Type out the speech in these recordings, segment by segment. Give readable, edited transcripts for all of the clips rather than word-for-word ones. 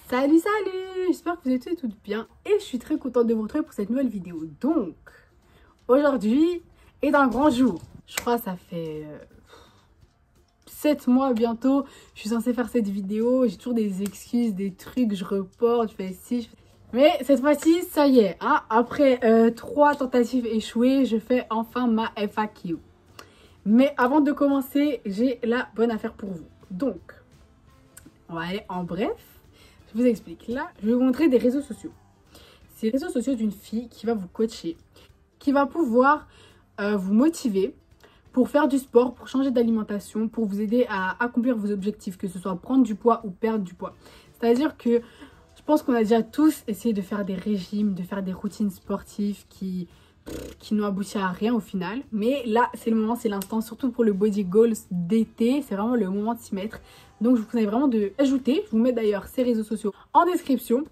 Salut, salut! J'espère que vous êtes toutes bien et je suis très contente de vous retrouver pour cette nouvelle vidéo. Donc, aujourd'hui est un grand jour. Je crois que ça fait 7 mois bientôt. Je suis censée faire cette vidéo. J'ai toujours des excuses, des trucs, je reporte, je fais ci. Mais cette fois-ci, ça y est. Hein, après 3 tentatives échouées, je fais enfin ma FAQ. Mais avant de commencer, j'ai la bonne affaire pour vous. Donc, on va aller en bref. Je vous explique. Là, je vais vous montrer des réseaux sociaux. C'est les réseaux sociaux d'une fille qui va vous coacher, qui va pouvoir vous motiver pour faire du sport, pour changer d'alimentation, pour vous aider à accomplir vos objectifs, que ce soit prendre du poids ou perdre du poids. C'est-à-dire que je pense qu'on a déjà tous essayé de faire des régimes, de faire des routines sportives qui n'ont abouti à rien au final. Mais là, c'est le moment, c'est l'instant, surtout pour le body goals d'été. C'est vraiment le moment de s'y mettre. Donc, je vous conseille vraiment d'ajouter. Je vous mets d'ailleurs ses réseaux sociaux en description.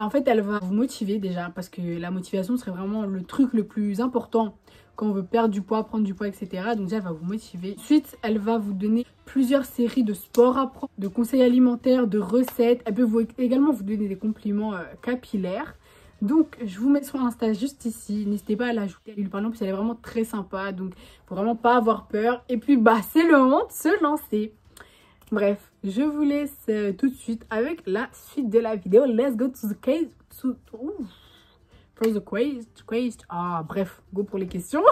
En fait, elle va vous motiver déjà parce que la motivation serait vraiment le truc le plus important quand on veut perdre du poids, prendre du poids, etc. Donc déjà, elle va vous motiver. Ensuite, elle va vous donner plusieurs séries de sports à prendre, de conseils alimentaires, de recettes. Elle peut également vous donner des compliments capillaires. Donc, je vous mets son Insta juste ici. N'hésitez pas à l'ajouter, à lui parler. En plus, elle est vraiment très sympa. Donc, il ne faut vraiment pas avoir peur. Et puis, bah, c'est le moment de se lancer. Bref, je vous laisse tout de suite avec la suite de la vidéo. Let's go to the case. For the quiz. Ah, bref, go pour les questions.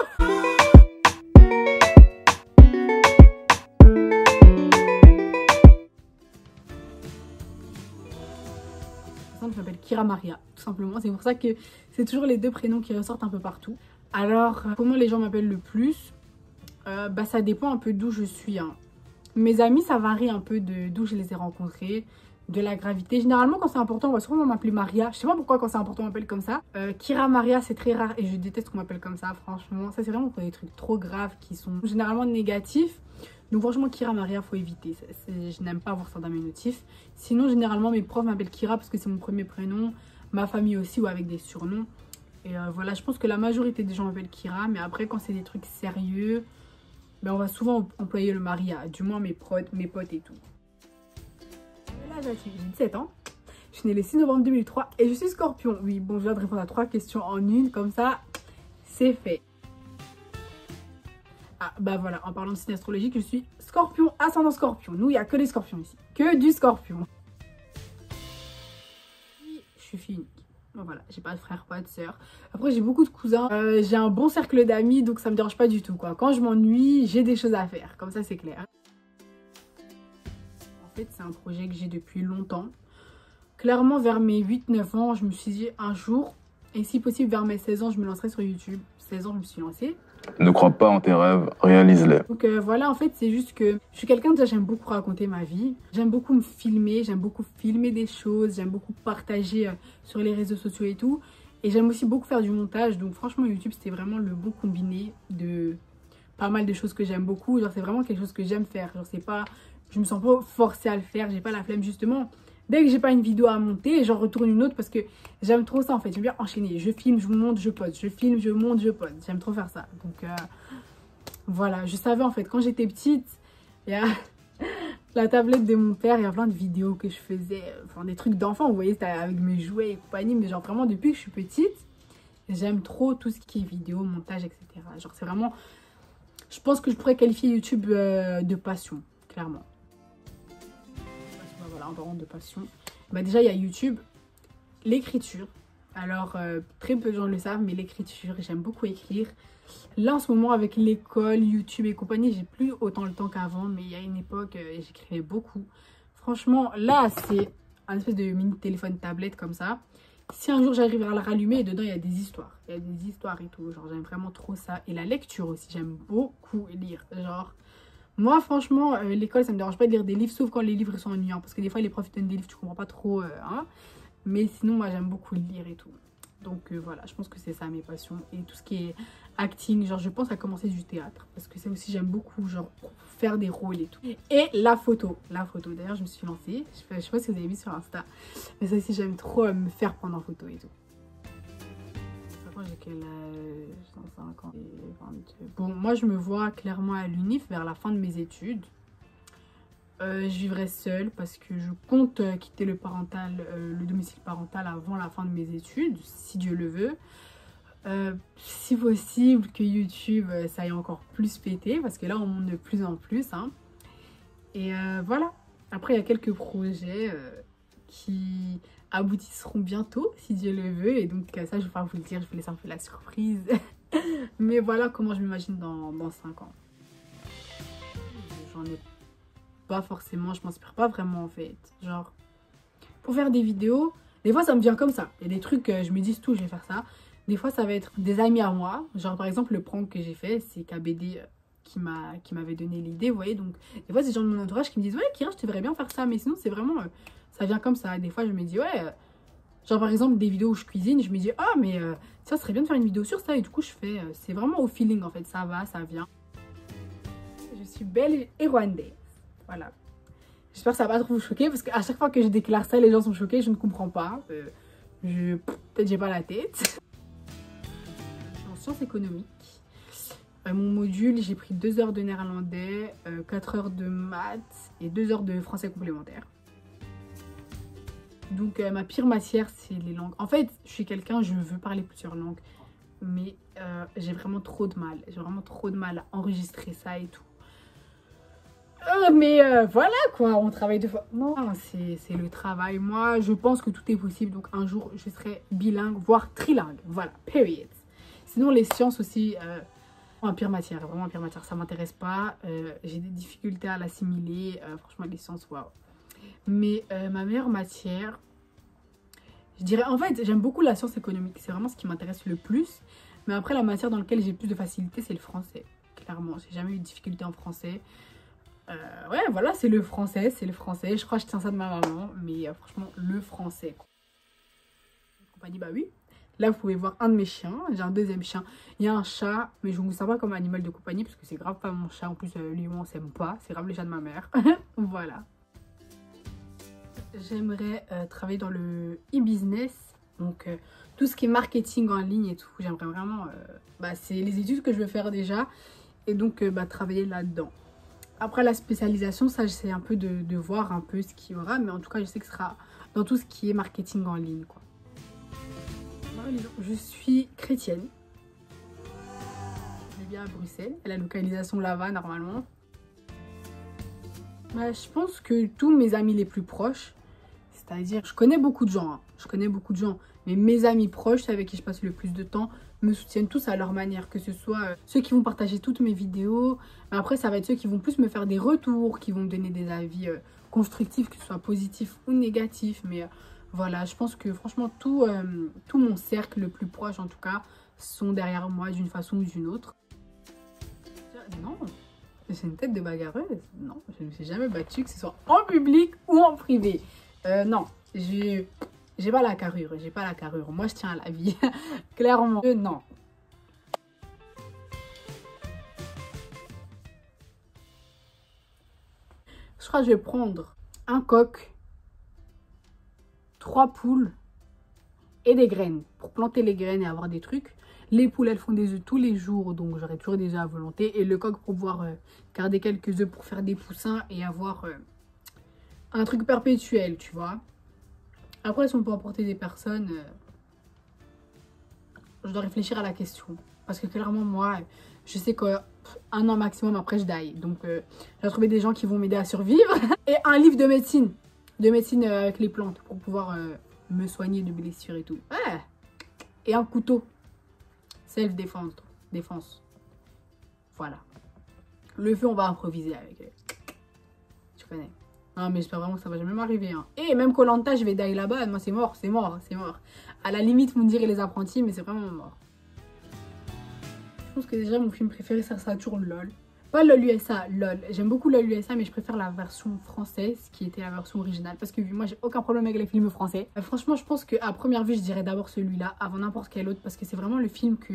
Je m'appelle Kira Maria, tout simplement. C'est pour ça que c'est toujours les deux prénoms qui ressortent un peu partout. Alors, comment les gens m'appellent le plus? Bah, ça dépend un peu d'où je suis. Hein. Mes amis, ça varie un peu d'où je les ai rencontrés, de la gravité. Généralement, quand c'est important, on va sûrement m'appeler Maria. Je sais pas pourquoi quand c'est important, on m'appelle comme ça. Kira Maria, c'est très rare et je déteste qu'on m'appelle comme ça, franchement. Ça, c'est vraiment pour des trucs trop graves qui sont généralement négatifs. Donc franchement, Kira Maria, faut éviter. Je n'aime pas avoir ça dans mes notifs. Sinon, généralement, mes profs m'appellent Kira parce que c'est mon premier prénom. Ma famille aussi, ou avec des surnoms. Et voilà, je pense que la majorité des gens m'appellent Kira. Mais après, quand c'est des trucs sérieux, ben, on va souvent employer le Maria. Du moins, mes potes et tout. Là, j'ai 17 ans. Je suis née le 6 novembre 2003 et je suis scorpion. Oui, bon, je viens de répondre à 3 questions en une. Comme ça, c'est fait. Ah, bah voilà, en parlant de signe astrologique, je suis scorpion, ascendant scorpion. Nous, il n'y a que les scorpions ici. Que du scorpion. Je suis fille unique. Bon, voilà, j'ai pas de frère, pas de soeur. Après, j'ai beaucoup de cousins. J'ai un bon cercle d'amis, donc ça me dérange pas du tout, quoi. Quand je m'ennuie, j'ai des choses à faire. Comme ça, c'est clair. En fait, c'est un projet que j'ai depuis longtemps. Clairement, vers mes 8-9 ans, je me suis dit un jour, et si possible vers mes 16 ans, je me lancerai sur YouTube. 16 ans, je me suis lancée. Ne crois pas en tes rêves, réalise-les. Donc voilà, en fait, c'est juste que je suis quelqu'un, déjà, j'aime beaucoup raconter ma vie. J'aime beaucoup me filmer, j'aime beaucoup filmer des choses, j'aime beaucoup partager sur les réseaux sociaux et tout. Et j'aime aussi beaucoup faire du montage. Donc franchement, YouTube, c'était vraiment le beau combiné de pas mal de choses que j'aime beaucoup. Genre, c'est vraiment quelque chose que j'aime faire. Genre, c'est pas... Je me sens pas forcée à le faire, j'ai pas la flemme, justement. Dès que j'ai pas une vidéo à monter, j'en retourne une autre parce que j'aime trop ça en fait. J'aime bien enchaîner. Je filme, je monte, je pose. Je filme, je monte, je pose. J'aime trop faire ça. Donc voilà, je savais en fait quand j'étais petite, il y a la tablette de mon père, il y a plein de vidéos que je faisais. Enfin des trucs d'enfant, vous voyez, c'était avec mes jouets et compagnie. Mais genre vraiment depuis que je suis petite, j'aime trop tout ce qui est vidéo, montage, etc. Genre c'est vraiment... Je pense que je pourrais qualifier YouTube de passion, clairement. Voilà, en parlant de passion. Bah déjà, il y a YouTube, l'écriture. Alors, très peu de gens le savent, mais l'écriture, j'aime beaucoup écrire. Là, en ce moment, avec l'école, YouTube et compagnie, j'ai plus autant le temps qu'avant, mais il y a une époque, j'écrivais beaucoup. Franchement, là, c'est un espèce de mini téléphone tablette comme ça. Si un jour j'arrive à le rallumer, et dedans, il y a des histoires. Il y a des histoires et tout. Genre, j'aime vraiment trop ça. Et la lecture aussi, j'aime beaucoup lire. Genre... Moi, franchement, l'école, ça me dérange pas de lire des livres, sauf quand les livres sont ennuyants. Parce que des fois, les profs donnent des livres, tu comprends pas trop. Hein. Mais sinon, moi, j'aime beaucoup lire et tout. Donc voilà, je pense que c'est ça mes passions. Et tout ce qui est acting, genre, je pense à commencer du théâtre. Parce que ça aussi, j'aime beaucoup, genre, faire des rôles et tout. Et la photo. La photo, d'ailleurs, je me suis lancée. Je sais pas si vous avez vu sur Insta. Mais ça aussi, j'aime trop me faire prendre en photo et tout. J'ai quel âge? 5 ans et 22. Bon, moi je me vois clairement à l'UNIF vers la fin de mes études. je vivrai seule parce que je compte quitter le domicile parental avant la fin de mes études, si Dieu le veut. Si possible que YouTube ça aille encore plus péter parce que là on monte de plus en plus hein. Et voilà, après il y a quelques projets qui aboutiront bientôt si Dieu le veut et donc ça je vais pas vous le dire, je vous laisse un peu la surprise. Mais voilà comment je m'imagine dans 5 ans. J'en ai pas forcément, je m'inspire pas vraiment en fait, genre pour faire des vidéos, des fois ça me vient comme ça, il y a des trucs je me dis tout je vais faire ça. Des fois, ça va être des amis à moi. Genre, par exemple, le prank que j'ai fait, c'est KBD qui m'avait donné l'idée, vous voyez. Donc, des fois, c'est des gens de mon entourage qui me disent « Ouais, Kira, je te verrais bien faire ça. » Mais sinon, c'est vraiment... ça vient comme ça. Des fois, je me dis « Ouais... genre, par exemple, des vidéos où je cuisine, je me dis « Ah, mais ça serait bien de faire une vidéo sur ça. » Et du coup, je fais... c'est vraiment au feeling, en fait. Ça va, ça vient. Je suis belle et rwandaise. Voilà. J'espère que ça va pas trop vous choquer parce qu'à chaque fois que je déclare ça, les gens sont choqués. Je ne comprends pas. Peut-être j'ai pas la tête. Sciences économiques. Mon module, j'ai pris 2 heures de néerlandais, 4 heures de maths et 2 heures de français complémentaire. Donc ma pire matière, c'est les langues. En fait, je suis quelqu'un, je veux parler plusieurs langues, mais j'ai vraiment trop de mal. J'ai vraiment trop de mal à enregistrer ça et tout. Mais voilà quoi, on travaille 2 fois. Non, c'est le travail. Moi, je pense que tout est possible. Donc un jour, je serai bilingue, voire trilingue. Voilà, period. Sinon, les sciences aussi, en pire matière, vraiment en pire matière, ça m'intéresse pas. J'ai des difficultés à l'assimiler. Franchement, les sciences, waouh. Mais ma meilleure matière, je dirais, en fait, j'aime beaucoup la science économique. C'est vraiment ce qui m'intéresse le plus. Mais après, la matière dans laquelle j'ai plus de facilité, c'est le français. Clairement, j'ai jamais eu de difficulté en français. Ouais, voilà, c'est le français, c'est le français. Je crois que je tiens ça de ma maman, mais franchement, le français. Compagnie, bah oui. Là, vous pouvez voir un de mes chiens. J'ai un deuxième chien. Il y a un chat, mais je ne vous sers pas comme animal de compagnie parce que c'est grave pas mon chat. En plus, lui, on s'aime pas. C'est grave les chats de ma mère. Voilà. J'aimerais travailler dans le e-business. Donc, tout ce qui est marketing en ligne et tout. J'aimerais vraiment... c'est les études que je veux faire déjà. Et donc, travailler là-dedans. Après, la spécialisation, ça, j'essaie un peu de voir un peu ce qu'il y aura. Mais en tout cas, je sais que ce sera dans tout ce qui est marketing en ligne, quoi. Je suis chrétienne. Je vis à Bruxelles, à la localisation là-bas normalement. Je pense que tous mes amis les plus proches, c'est-à-dire, je connais beaucoup de gens, mais mes amis proches, avec qui je passe le plus de temps, me soutiennent tous à leur manière, que ce soit ceux qui vont partager toutes mes vidéos, mais après ça va être ceux qui vont plus me faire des retours, qui vont me donner des avis constructifs, que ce soit positifs ou négatifs, mais... voilà, je pense que franchement, tout mon cercle le plus proche, en tout cas, sont derrière moi d'une façon ou d'une autre. Non, c'est une tête de bagarreuse. Non, je ne me suis jamais battue, que ce soit en public ou en privé. Non, j'ai pas la carrure, Moi, je tiens à la vie, clairement. Non. Je crois que je vais prendre un coq, 3 poules et des graines pour planter les graines et avoir des trucs. Les poules, elles font des œufs tous les jours, donc j'aurai toujours des œufs à volonté. Et le coq pour pouvoir garder quelques œufs pour faire des poussins et avoir un truc perpétuel, tu vois. Après, si on peut apporter des personnes, je dois réfléchir à la question. Parce que clairement, moi, je sais qu'un an maximum après, je die. Donc, j'ai trouvé des gens qui vont m'aider à survivre. Et un livre de médecine. Avec les plantes pour pouvoir me soigner de blessures et tout. Ouais. Et un couteau. Self-défense. Voilà. Le feu, on va improviser avec. Tu connais. Non, mais j'espère vraiment que ça va jamais m'arriver. Hein. Et même Koh-Lanta, je vais die là-bas. Moi, c'est mort. À la limite, vous me direz les apprentis, mais c'est vraiment mort. Je pense que déjà, mon film préféré, ça sera toujours LOL. Pas LOL USA, LOL. J'aime beaucoup LOL USA, mais je préfère la version française, qui était la version originale. Parce que moi, j'ai aucun problème avec les films français. Franchement, je pense qu'à première vue, je dirais d'abord celui-là, avant n'importe quel autre. Parce que c'est vraiment le film que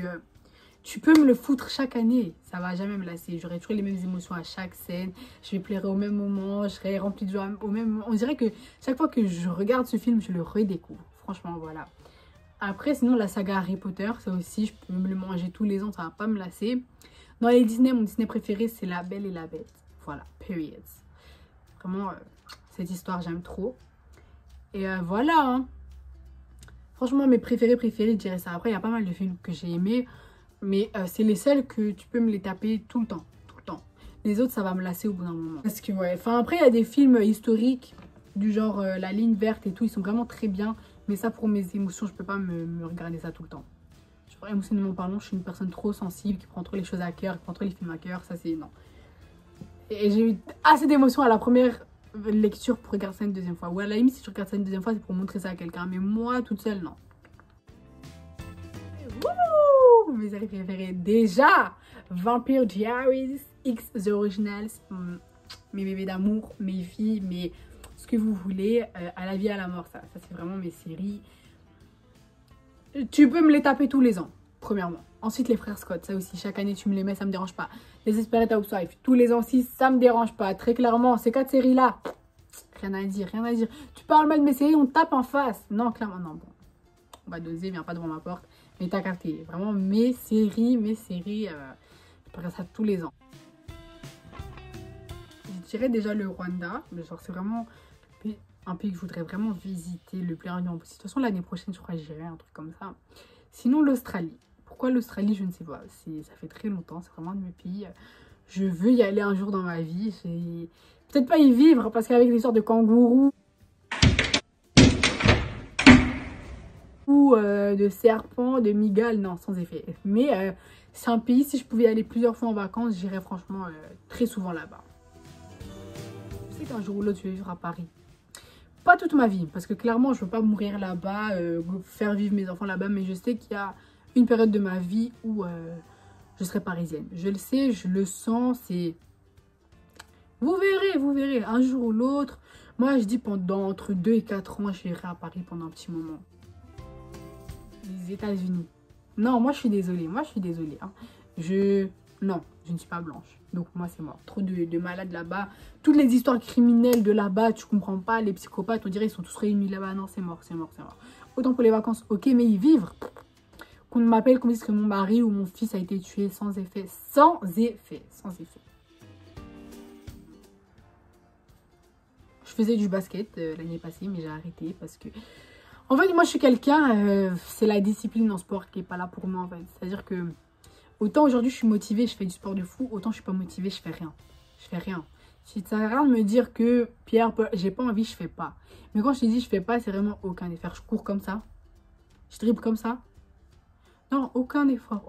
tu peux me le foutre chaque année. Ça va jamais me lasser. J'aurai toujours les mêmes émotions à chaque scène. Je vais pleurer au même moment. Je serai remplie de joie au même moment. On dirait que chaque fois que je regarde ce film, je le redécouvre. Franchement, voilà. Après, sinon, la saga Harry Potter, ça aussi, je peux me le manger tous les ans. Ça va pas me lasser. Dans les Disney, mon Disney préféré, c'est La Belle et la Bête. Voilà, period. Vraiment, cette histoire, j'aime trop. Et voilà, hein. Franchement, mes préférés, je dirais ça. Après, il y a pas mal de films que j'ai aimés. Mais c'est les seuls que tu peux me les taper tout le temps. Tout le temps. Les autres, ça va me lasser au bout d'un moment. Parce que, ouais. Enfin, après, il y a des films historiques du genre La Ligne Verte et tout. Ils sont vraiment très bien. Mais ça, pour mes émotions, je peux pas me regarder ça tout le temps. Genre, émotionnellement parlant, je suis une personne trop sensible qui prend trop les choses à cœur, qui prend trop les films à cœur. Ça, c'est non. Et j'ai eu assez d'émotions à la première lecture pour regarder ça une deuxième fois. Ou à la limite, si je regarde ça une deuxième fois, c'est pour montrer ça à quelqu'un. Mais moi, toute seule, non. Wouh! Mes séries préférées. Déjà, Vampire Diaries, X The Originals, mes bébés d'amour, mes filles, mes... ce que vous voulez, à la vie, à la mort. Ça c'est vraiment mes séries. Tu peux me les taper tous les ans, premièrement. Ensuite, les frères Scott, ça aussi, chaque année, tu me les mets, ça me dérange pas. Les Desperate Housewives, tous les ans aussi, ça me dérange pas. Très clairement, ces 4 séries-là, rien à dire, rien à dire. Tu parles mal de mes séries, on te tape en face. Non, clairement, non, bon. On va doser, viens pas devant ma porte. Mais t'as capté, vraiment mes séries, je regarde ça tous les ans. Je dirais déjà le Rwanda, mais genre c'est vraiment un pays que je voudrais vraiment visiter le plus rapidement possible. De toute façon, l'année prochaine, je crois que j'irai, un truc comme ça. Sinon, l'Australie. Pourquoi l'Australie, je ne sais pas. Ça fait très longtemps, c'est vraiment un de mes pays. Je veux y aller un jour dans ma vie. Peut-être pas y vivre, parce qu'avec l'histoire de kangourous ou de serpents, de migales, non, sans effet. Mais c'est un pays, si je pouvais y aller plusieurs fois en vacances, j'irais franchement très souvent là-bas. Je sais qu'un jour ou l'autre, je vais vivre à Paris. Pas toute ma vie, parce que clairement, je veux pas mourir là-bas, faire vivre mes enfants là-bas, mais je sais qu'il y a une période de ma vie où je serai parisienne. Je le sais, je le sens, c'est... Vous verrez, un jour ou l'autre. Moi, je dis pendant entre 2 et 4 ans, j'irai à Paris pendant un petit moment. Les États-Unis. Non, moi, je suis désolée, hein. Non, je ne suis pas blanche. Donc moi, c'est mort. Trop de malades là-bas. Toutes les histoires criminelles de là-bas, tu comprends pas. Les psychopathes, on dirait ils sont tous réunis là-bas. Non, c'est mort. Autant pour les vacances, ok, mais y vivre. Qu'on m'appelle, qu'on me dise que mon mari ou mon fils a été tué sans effet. Sans effet. Je faisais du basket l'année passée, mais j'ai arrêté parce que... En fait, moi, je suis quelqu'un... c'est la discipline en sport qui est pas là pour moi, en fait. C'est-à-dire que... Autant aujourd'hui je suis motivée, je fais du sport de fou, autant je suis pas motivée, je fais rien. Si ça sert à rien de me dire que Pierre, j'ai pas envie, je fais pas. Mais quand je te dis je fais pas, c'est vraiment aucun effort. Je cours comme ça, je dribble comme ça. Non, aucun effort.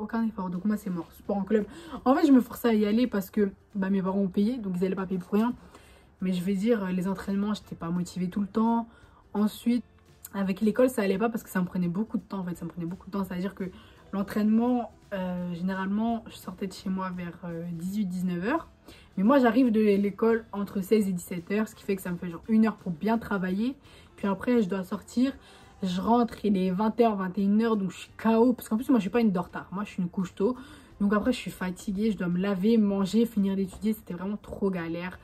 Donc moi c'est mort, sport en club. En fait je me forçais à y aller parce que mes parents ont payé, donc ils allaient pas payer pour rien. Mais je vais dire, les entraînements, j'étais pas motivée tout le temps. Ensuite, avec l'école ça allait pas parce que ça me prenait beaucoup de temps en fait. C'est-à-dire que l'entraînement, généralement, je sortais de chez moi vers 18-19 h. Mais moi, j'arrive de l'école entre 16 et 17 h, ce qui fait que ça me fait genre 1 heure pour bien travailler. Puis après, je dois sortir. Je rentre, il est 20 h, 21 h, donc je suis KO. Parce qu'en plus, moi, je suis pas une dortard. Moi, je suis une couche tôt. Donc après, je suis fatiguée. Je dois me laver, manger, finir d'étudier. C'était vraiment trop galère.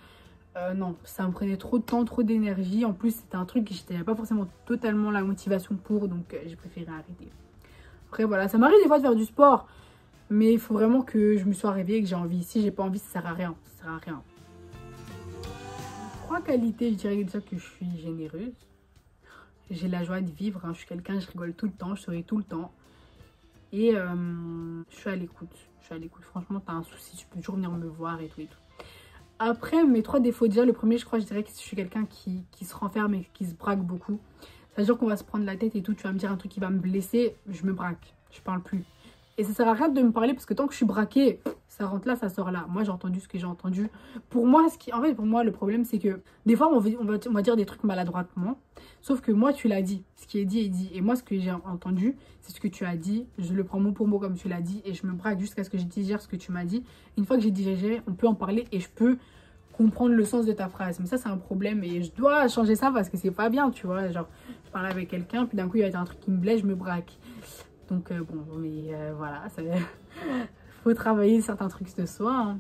Non, ça me prenait trop de temps, trop d'énergie. En plus, c'était un truc que j'avais pas forcément totalement la motivation pour. Donc, j'ai préféré arrêter. Après, voilà, ça m'arrive des fois de faire du sport. Mais il faut vraiment que je me sois réveillée, que j'ai envie. Si j'ai pas envie, ça sert à rien. 3 qualités, je dirais déjà que je suis généreuse. J'ai la joie de vivre. Hein. Je suis quelqu'un, je rigole tout le temps, je souris tout le temps. Et je suis à l'écoute. Franchement, t'as un souci, tu peux toujours venir me voir et tout et tout. Après, mes 3 défauts, déjà, le premier, je crois, je dirais que je suis quelqu'un qui se renferme et qui se braque beaucoup. C'est-à-dire qu'on va se prendre la tête et tout, tu vas me dire un truc qui va me blesser, je me braque, je parle plus. Et ça sert à rien de me parler parce que tant que je suis braquée, ça rentre là, ça sort là. Moi, j'ai entendu ce que j'ai entendu. Pour moi, pour moi, le problème, c'est que des fois, on va dire des trucs maladroitement. Sauf que moi, tu l'as dit. Ce qui est dit est dit. Et moi, ce que j'ai entendu, c'est ce que tu as dit. Je le prends mot pour mot comme tu l'as dit. Et je me braque jusqu'à ce que je digère ce que tu m'as dit. Une fois que j'ai digéré, on peut en parler et je peux comprendre le sens de ta phrase. Mais ça, c'est un problème et je dois changer ça parce que c'est pas bien, tu vois. Genre, je parle avec quelqu'un, puis d'un coup, il va y avoir un truc qui me blesse, je me braque. Donc, bon, mais voilà, faut travailler certains trucs de soi.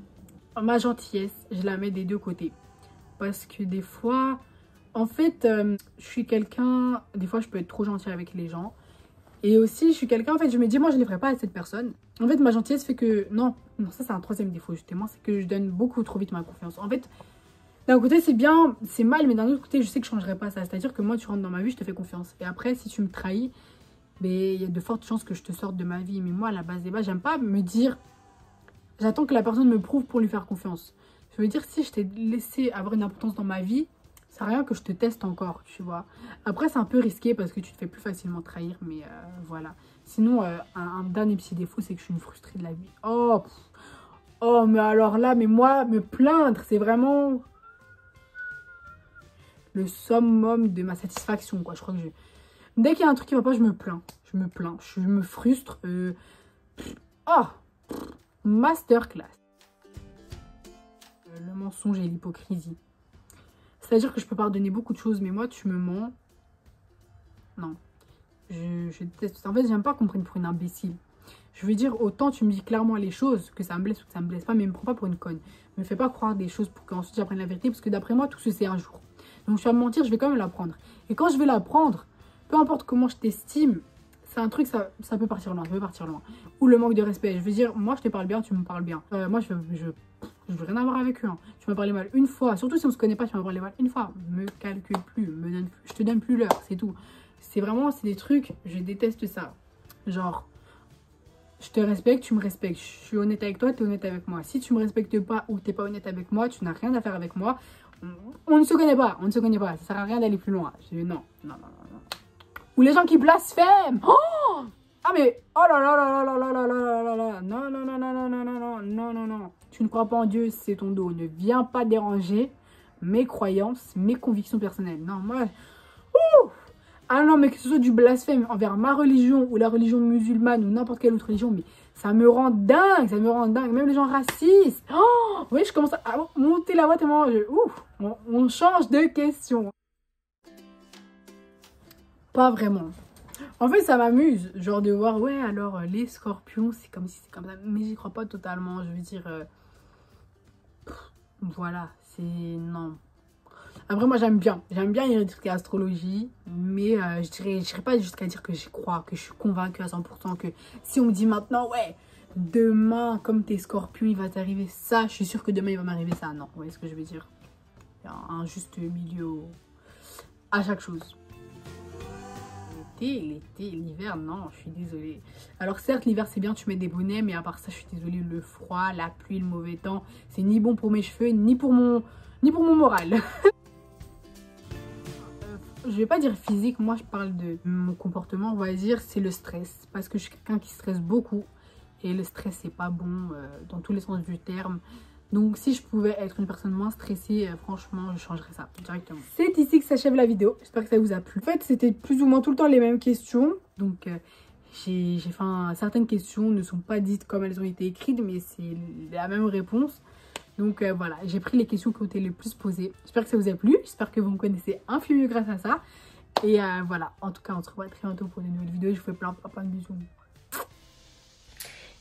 Hein. Ma gentillesse, je la mets des 2 côtés. Parce que des fois, en fait, je suis quelqu'un, des fois, je peux être trop gentille avec les gens. Et aussi, je suis quelqu'un, en fait, je me dis, moi, je ne les ferai pas à cette personne. En fait, ma gentillesse fait que, non, ça, c'est un 3e défaut, justement, c'est que je donne beaucoup trop vite ma confiance. En fait, d'un côté c'est bien, c'est mal, mais d'un autre côté je sais que je changerai pas ça. C'est-à-dire que moi tu rentres dans ma vie, je te fais confiance. Et après si tu me trahis, mais il y a de fortes chances que je te sorte de ma vie. Mais moi à la base des bases, j'aime pas me dire, j'attends que la personne me prouve pour lui faire confiance. Je veux dire, si je t'ai laissé avoir une importance dans ma vie, ça sert à rien que je te teste encore, tu vois. Après c'est un peu risqué parce que tu te fais plus facilement trahir, mais voilà. Sinon un dernier petit défaut, c'est que je suis une frustrée de la vie. Oh, oh mais alors là, mais moi me plaindre, c'est vraiment le summum de ma satisfaction, quoi. Je crois que dès qu'il y a un truc qui va pas, je me plains. Je me plains. Je me frustre. Oh, masterclass. Le mensonge et l'hypocrisie. C'est-à-dire que je peux pardonner beaucoup de choses, mais moi, tu me mens. Non. Je déteste ça. En fait, j'aime pas qu'on me prenne pour une imbécile. Je veux dire, autant tu me dis clairement les choses, que ça me blesse ou que ça me blesse pas, mais me prends pas pour une conne. Me fais pas croire des choses pour qu'ensuite j'apprenne la vérité, parce que d'après moi, tout se sait un jour. Donc, je vais me mentir, je vais quand même l'apprendre. Et quand je vais l'apprendre, peu importe comment je t'estime, c'est un truc, ça peut partir loin, ça peut partir loin. Ou le manque de respect. Je veux dire, moi, je te parle bien, tu me parles bien. Moi, je veux rien avoir avec eux. Hein. Tu m'as parlé mal une fois, surtout si on se connaît pas, tu m'as parlé mal une fois. Me calcule plus, je te donne plus l'heure, c'est tout. C'est vraiment, c'est des trucs, je déteste ça. Genre, je te respecte, tu me respectes. Je suis honnête avec toi, tu es honnête avec moi. Si tu me respectes pas ou tu n'es pas honnête avec moi, tu n'as rien à faire avec moi. On ne se connaît pas, on ne se connaît pas. Ça sert à rien d'aller plus loin. Je dis non, non, non, non, non. Ou les gens qui blasphèment. Oh, ah mais, oh là là là là là là là là là là. Non, non, non, non, non, non, non, non, non, non, non. Tu ne crois pas en Dieu, c'est ton dos. Ne viens pas déranger mes croyances, mes convictions personnelles. Non, moi... Ouh. Ah non, mais que ce soit du blasphème envers ma religion ou la religion musulmane ou n'importe quelle autre religion, mais ça me rend dingue, ça me rend dingue. Même les gens racistes. Oh, oui, je commence à monter la voix tellement... on change de question. Pas vraiment. En fait, ça m'amuse, genre de voir, ouais, alors les scorpions, c'est comme si c'est comme ça. Mais j'y crois pas totalement, je veux dire... voilà, c'est... non. Après, moi, j'aime bien lire tout ce qui est astrologie, mais je dirais pas jusqu'à dire que j'y crois, que je suis convaincue à 100%, que si on me dit maintenant, ouais, demain, comme t'es scorpion, il va t'arriver ça, je suis sûre que demain, il va m'arriver ça. Non, vous voyez ce que je veux dire? Il y a un juste milieu à chaque chose. L'été, l'hiver, non, je suis désolée. Alors certes, l'hiver, c'est bien, tu mets des bonnets, mais à part ça, je suis désolée, le froid, la pluie, le mauvais temps, c'est ni bon pour mes cheveux, ni pour mon moral. Je vais pas dire physique, moi je parle de mon comportement, on va dire, c'est le stress. Parce que je suis quelqu'un qui stresse beaucoup. Et le stress, c'est pas bon dans tous les sens du terme. Donc si je pouvais être une personne moins stressée, franchement, je changerais ça directement. C'est ici que s'achève la vidéo. J'espère que ça vous a plu. En fait, c'était plus ou moins tout le temps les mêmes questions. Donc certaines questions ne sont pas dites comme elles ont été écrites, mais c'est la même réponse. Donc voilà, j'ai pris les questions qui ont été les plus posées. J'espère que ça vous a plu. J'espère que vous me connaissez un peu mieux grâce à ça. Et voilà, en tout cas, on se revoit très bientôt pour de nouvelles vidéos. Je vous fais plein de bisous.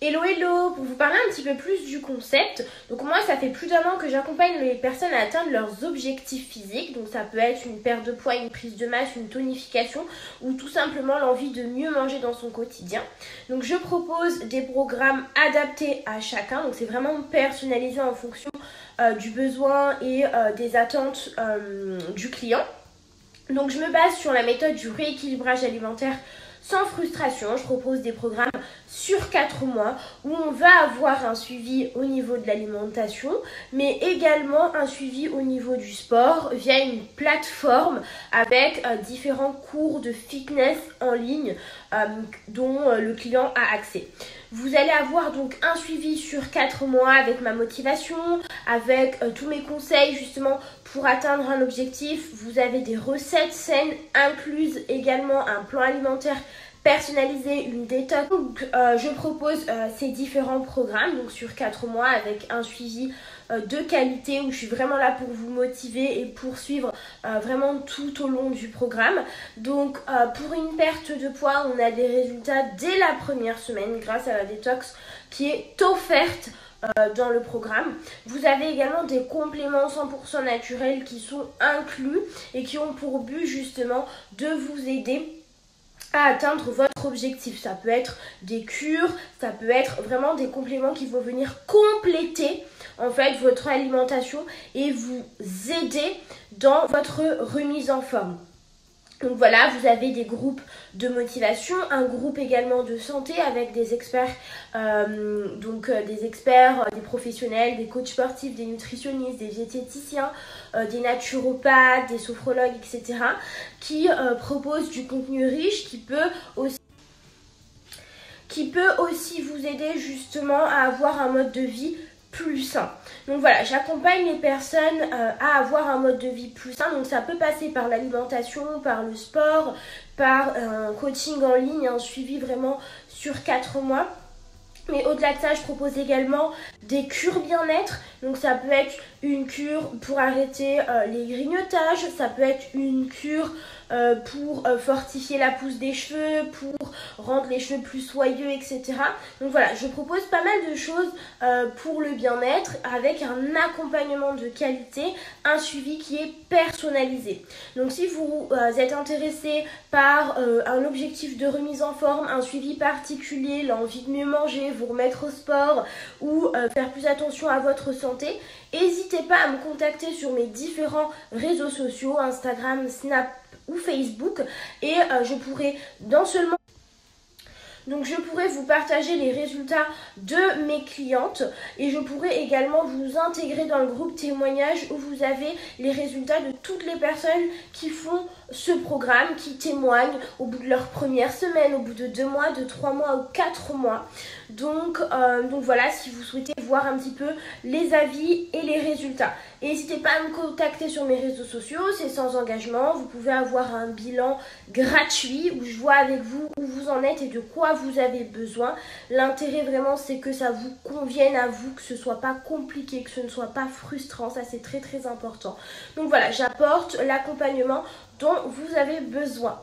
Hello hello, pour vous parler un petit peu plus du concept, donc moi ça fait plus d'1 an que j'accompagne les personnes à atteindre leurs objectifs physiques, donc ça peut être une perte de poids, une prise de masse, une tonification ou tout simplement l'envie de mieux manger dans son quotidien. Donc je propose des programmes adaptés à chacun, donc c'est vraiment personnalisé en fonction du besoin et des attentes du client. Donc je me base sur la méthode du rééquilibrage alimentaire sans frustration. Je propose des programmes sur 4 mois où on va avoir un suivi au niveau de l'alimentation, mais également un suivi au niveau du sport via une plateforme avec différents cours de fitness en ligne dont le client a accès. Vous allez avoir donc un suivi sur 4 mois avec ma motivation, avec tous mes conseils justement pour atteindre un objectif. Vous avez des recettes saines incluses, également un plan alimentaire personnalisé, une détox. Donc je propose ces différents programmes donc sur 4 mois avec un suivi de qualité où je suis vraiment là pour vous motiver et poursuivre vraiment tout au long du programme. Donc pour une perte de poids, on a des résultats dès la première semaine grâce à la détox qui est offerte dans le programme. Vous avez également des compléments 100% naturels qui sont inclus et qui ont pour but justement de vous aider à atteindre votre objectif. Ça peut être des cures, ça peut être vraiment des compléments qui vont venir compléter en fait votre alimentation et vous aider dans votre remise en forme. Donc voilà, vous avez des groupes de motivation, un groupe également de santé avec des experts, des professionnels, des coachs sportifs, des nutritionnistes, des diététiciens, des naturopathes, des sophrologues, etc. qui proposent du contenu riche qui peut aussi vous aider justement à avoir un mode de vie plus sain. Donc voilà, j'accompagne les personnes à avoir un mode de vie plus sain. Donc ça peut passer par l'alimentation, par le sport, par un coaching en ligne, un suivi vraiment sur 4 mois. Mais au-delà de ça, je propose également des cures bien-être. Donc ça peut être une cure pour arrêter les grignotages, ça peut être une cure pour fortifier la pousse des cheveux, pour rendre les cheveux plus soyeux, etc. Donc voilà, je propose pas mal de choses pour le bien-être avec un accompagnement de qualité, un suivi qui est personnalisé. Donc si vous êtes intéressé par un objectif de remise en forme, un suivi particulier, l'envie de mieux manger, vous remettre au sport ou faire plus attention à votre santé, n'hésitez pas à me contacter sur mes différents réseaux sociaux, Instagram, Snap ou Facebook, et je pourrai je pourrais vous partager les résultats de mes clientes et je pourrais également vous intégrer dans le groupe témoignage où vous avez les résultats de toutes les personnes qui font ce programme, qui témoignent au bout de leur première semaine, au bout de 2 mois, de 3 mois ou 4 mois. Donc voilà, si vous souhaitez voir un petit peu les avis et les résultats. Et n'hésitez pas à me contacter sur mes réseaux sociaux, c'est sans engagement. Vous pouvez avoir un bilan gratuit où je vois avec vous où vous en êtes et de quoi vous avez besoin. L'intérêt vraiment, c'est que ça vous convienne à vous, que ce soit pas compliqué, que ce ne soit pas frustrant. Ça, c'est très très important. Donc voilà, j'apporte l'accompagnement dont vous avez besoin.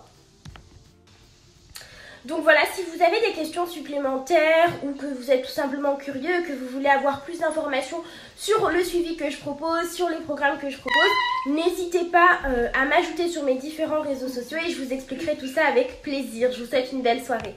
Donc voilà, si vous avez des questions supplémentaires ou que vous êtes tout simplement curieux, que vous voulez avoir plus d'informations sur le suivi que je propose, sur les programmes que je propose, n'hésitez pas à m'ajouter sur mes différents réseaux sociaux et je vous expliquerai tout ça avec plaisir. Je vous souhaite une belle soirée.